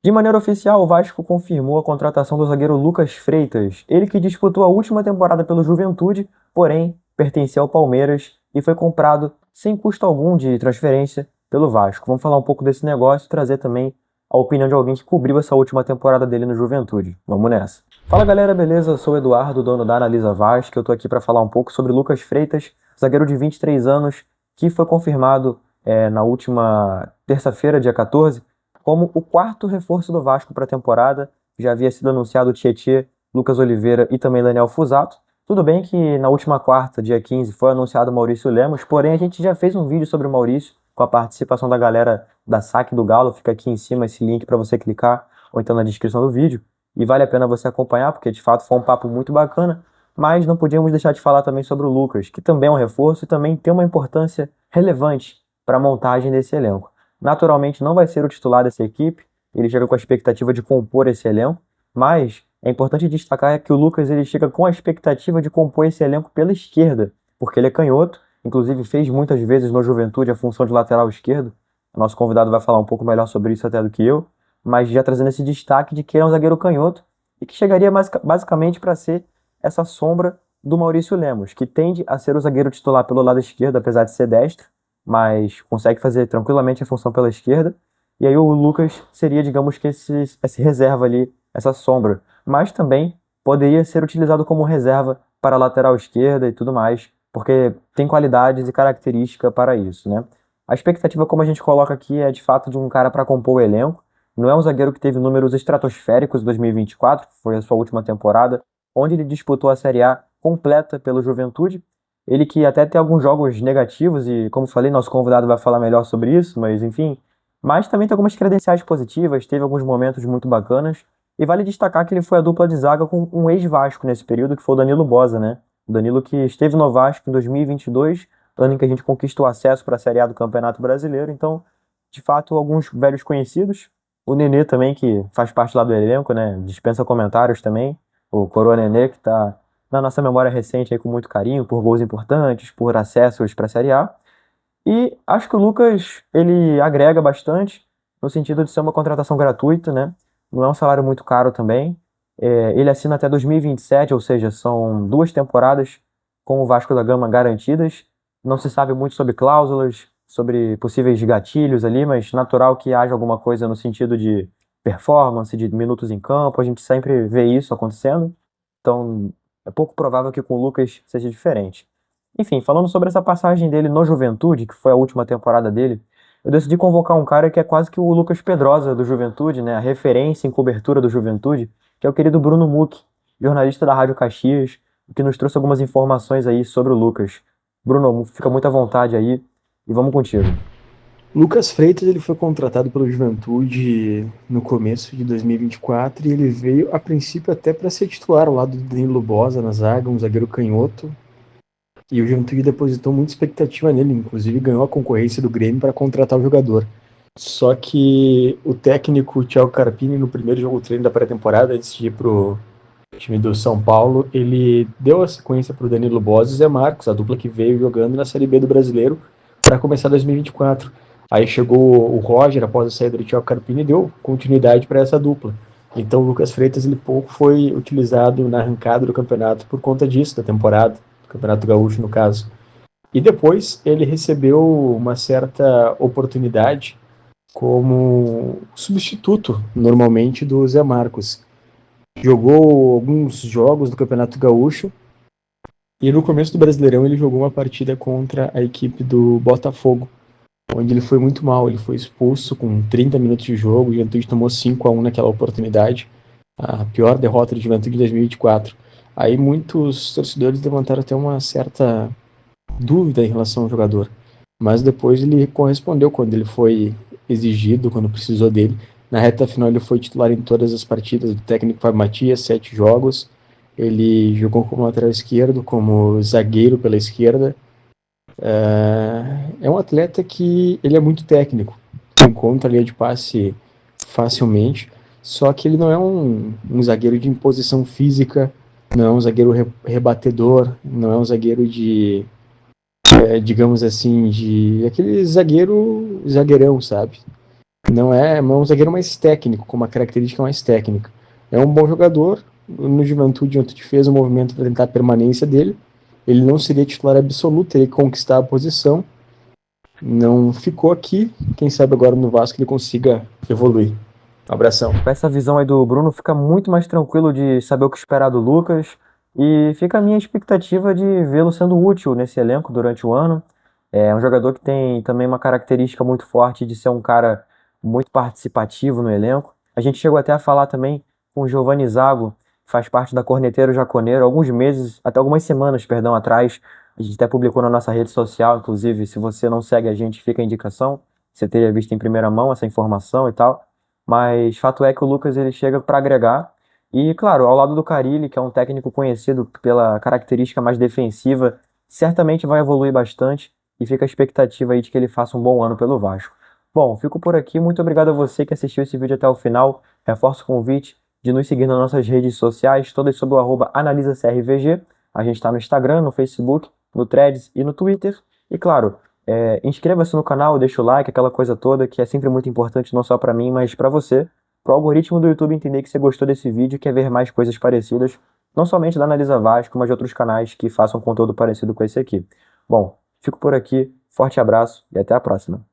De maneira oficial, o Vasco confirmou a contratação do zagueiro Lucas Freitas, ele que disputou a última temporada pelo Juventude, porém pertencia ao Palmeiras e foi comprado sem custo algum de transferência pelo Vasco. Vamos falar um pouco desse negócio e trazer também a opinião de alguém que cobriu essa última temporada dele no Juventude. Vamos nessa. Fala galera, beleza? Eu sou o Eduardo, dono da Analisa Vasco. Eu tô aqui para falar um pouco sobre Lucas Freitas, zagueiro de 23 anos, que foi confirmado na última terça-feira, dia 14, como o quarto reforço do Vasco para a temporada. Já havia sido anunciado o Tietê, Lucas Oliveira e também Daniel Fusato. Tudo bem que na última quarta, dia 15, foi anunciado o Maurício Lemos, porém a gente já fez um vídeo sobre o Maurício, com a participação da galera da Saque do Galo. Fica aqui em cima esse link para você clicar, ou então na descrição do vídeo. E vale a pena você acompanhar, porque de fato foi um papo muito bacana. Mas não podíamos deixar de falar também sobre o Lucas, que também é um reforço e também tem uma importância relevante para a montagem desse elenco. Naturalmente não vai ser o titular dessa equipe, ele chega com a expectativa de compor esse elenco, mas é importante destacar que o Lucas ele chega com a expectativa de compor esse elenco pela esquerda, porque ele é canhoto, inclusive fez muitas vezes no Juventude a função de lateral esquerdo. O nosso convidado vai falar um pouco melhor sobre isso até do que eu, mas já trazendo esse destaque de que ele é um zagueiro canhoto e que chegaria basicamente para ser essa sombra do Maurício Lemos, que tende a ser o zagueiro titular pelo lado esquerdo, apesar de ser destro, mas consegue fazer tranquilamente a função pela esquerda. E aí o Lucas seria, digamos que esse reserva ali, essa sombra. Mas também poderia ser utilizado como reserva para a lateral esquerda e tudo mais, porque tem qualidades e característica para isso, né? A expectativa, como a gente coloca aqui, é de fato de um cara para compor o elenco. Não é um zagueiro que teve números estratosféricos em 2024, que foi a sua última temporada, onde ele disputou a Série A completa pelo Juventude. Ele que até tem alguns jogos negativos, e como falei, nosso convidado vai falar melhor sobre isso, mas enfim. Mas também tem algumas credenciais positivas, teve alguns momentos muito bacanas. E vale destacar que ele foi a dupla de zaga com um ex-Vasco nesse período, que foi o Danilo Boza, né? O Danilo que esteve no Vasco em 2022, ano em que a gente conquistou acesso para a Série A do Campeonato Brasileiro. Então, de fato, alguns velhos conhecidos. O Nenê também, que faz parte lá do elenco, né? Dispensa comentários também. O Coroa Nenê, que está na nossa memória recente aí com muito carinho, por gols importantes, por acessos para a Série A. E acho que o Lucas, ele agrega bastante, no sentido de ser uma contratação gratuita, né? Não é um salário muito caro também. Ele assina até 2027, ou seja, são 2 temporadas com o Vasco da Gama garantidas. Não se sabe muito sobre cláusulas, sobre possíveis gatilhos ali, mas natural que haja alguma coisa no sentido de performance, de minutos em campo. A gente sempre vê isso acontecendo. Então, é pouco provável que com o Lucas seja diferente. Enfim, falando sobre essa passagem dele no Juventude, que foi a última temporada dele, eu decidi convocar um cara que é quase que o Lucas Pedrosa do Juventude, né? A referência em cobertura do Juventude, que é o querido Bruno Muck, jornalista da Rádio Caxias, que nos trouxe algumas informações aí sobre o Lucas. Bruno, fica muito à vontade aí e vamos contigo. Lucas Freitas ele foi contratado pelo Juventude no começo de 2024 e ele veio a princípio até para ser titular ao lado do Danilo Boza na zaga, um zagueiro canhoto. E o Juventude depositou muita expectativa nele, inclusive ganhou a concorrência do Grêmio para contratar o jogador. Só que o técnico Thiago Carpini, no primeiro jogo treino da pré-temporada, antes de ir pro time do São Paulo, ele deu a sequência para o Danilo Boza e Zé Marcos, a dupla que veio jogando na Série B do Brasileiro para começar 2024. Aí chegou o Roger após a saída do Thiago Carpini e deu continuidade para essa dupla. Então o Lucas Freitas ele pouco foi utilizado na arrancada do campeonato por conta disso, da temporada, do Campeonato Gaúcho no caso. E depois ele recebeu uma certa oportunidade como substituto, normalmente, do Zé Marcos. Jogou alguns jogos do Campeonato Gaúcho e no começo do Brasileirão ele jogou uma partida contra a equipe do Botafogo, onde ele foi muito mal, ele foi expulso com 30 minutos de jogo, o Juventude tomou 5-1 naquela oportunidade, a pior derrota do Juventude de 2024. Aí muitos torcedores levantaram até uma certa dúvida em relação ao jogador, mas depois ele correspondeu quando ele foi exigido, quando precisou dele. Na reta final ele foi titular em todas as partidas do técnico Fábio Matias, 7 jogos. Ele jogou como lateral esquerdo, como zagueiro pela esquerda. É um atleta que ele é muito técnico, encontra a linha de passe facilmente, só que ele não é um zagueiro de imposição física, não é um zagueiro rebatedor, não é um zagueiro de, digamos assim, de aquele zagueirão, sabe? Não é um zagueiro mais técnico, com uma característica mais técnica. É um bom jogador. No Juventude, ontem fez um movimento para tentar a permanência dele. Ele não seria titular absoluto, teria que conquistar a posição. Não ficou aqui. Quem sabe agora no Vasco ele consiga evoluir. Um abração. Com essa visão aí do Bruno, fica muito mais tranquilo de saber o que esperar do Lucas. E fica a minha expectativa de vê-lo sendo útil nesse elenco durante o ano. É um jogador que tem também uma característica muito forte de ser um cara muito participativo no elenco. A gente chegou até a falar também com o Giovanni Zago, que faz parte da Corneteiro Jaconeiro, alguns meses, até algumas semanas, perdão, atrás. A gente até publicou na nossa rede social, inclusive, se você não segue a gente, fica a indicação. Você teria visto em primeira mão essa informação e tal. Mas fato é que o Lucas ele chega para agregar. E, claro, ao lado do Carille, que é um técnico conhecido pela característica mais defensiva, certamente vai evoluir bastante e fica a expectativa aí de que ele faça um bom ano pelo Vasco. Bom, fico por aqui. Muito obrigado a você que assistiu esse vídeo até o final. Reforço o convite de nos seguir nas nossas redes sociais, todas sob o @AnalisaCRVG. A gente está no Instagram, no Facebook, no Threads e no Twitter. E, claro, inscreva-se no canal, deixa o like, aquela coisa toda, que é sempre muito importante, não só para mim, mas para você, para o algoritmo do YouTube entender que você gostou desse vídeo e quer ver mais coisas parecidas, não somente da Analisa Vasco, mas de outros canais que façam conteúdo parecido com esse aqui. Bom, fico por aqui, forte abraço e até a próxima.